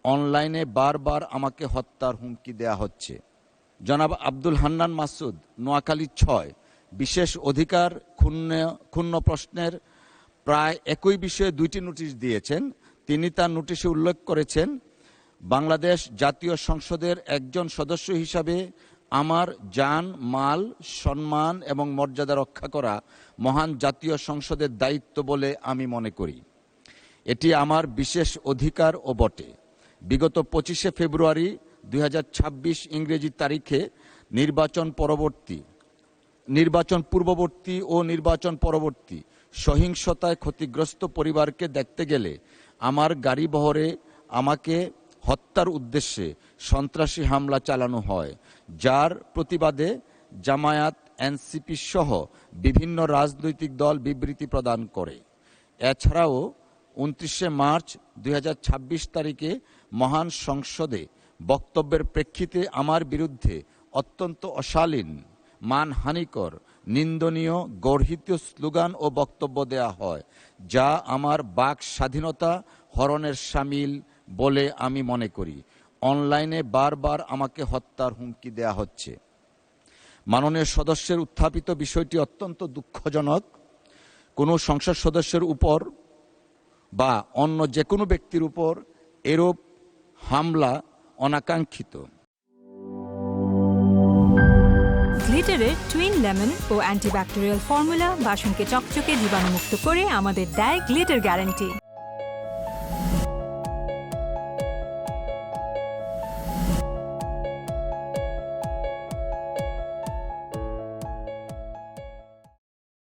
অনলাইনে বারবার আমাকে হত্যার হুমকি দেয়া হচ্ছে। জনাব আব্দুল হান্নান মাসুদ, নোয়াখালী ৬, বিশেষ অধিকার ক্ষুণ্ণ প্রশ্নের প্রায় একই বিষয়ে 2টি নোটিশ দিয়েছেন। তিনি তার নোটিশে উল্লেখ করেছেন, বাংলাদেশ জাতীয় সংসদের একজন সদস্য হিসাবে আমার জান, মাল, সম্মান এবং মর্যাদা রক্ষা করা মহান জাতীয় সংসদের দায়িত্ব বলে আমি মনে করি। এটি আমার বিশেষ অধিকার ও বটে। বিগত 25শে ফেব্রুয়ারি 2026 ইংরেজি তারিখে নির্বাচন পূর্ববর্তী ও নির্বাচন পরবর্তী সহিংসতায় ক্ষতিগ্রস্ত পরিবারকে দেখতে গেলে আমার গাড়ি বহরে আমাকে হত্যার উদ্দেশ্যে সন্ত্রাসী হামলা চালানো হয়, যার প্রতিবাদে জামায়াত, এনসিপি সহ বিভিন্ন রাজনৈতিক দল বিবৃতি প্রদান করে। এছাড়াও 29শে মার্চ 2026 তারিখে মহান সংসদে বক্তব্যের প্রেক্ষিতে আমার বিরুদ্ধে অত্যন্ত অশালীন, মানহানিকর, নিন্দনীয়, গর্হিত স্লোগান ও বক্তব্য দেয়া হয়, যা আমার বাক স্বাধীনতা হরণের শামিল বলে আমি মনে করি। অনলাইনে বারবার আমাকে হত্যার হুমকি দেয়া হচ্ছে। মাননীয় সদস্যের উত্থাপিত বিষয়টি অত্যন্ত দুঃখজনক। কোনো সংসদ সদস্যের উপর বা অন্য যে কোনো ব্যক্তির উপর এরূপ হামলা অনাকাঙ্ক্ষিত। গ্লিটারের টুইন লেমন ও অ্যান্টিব্যাকটেরিয়াল ফর্মুলা বাসনকে চকচকে জীবাণুমুক্ত করে আমাদের দেয় গ্লিটার গ্যারান্টি।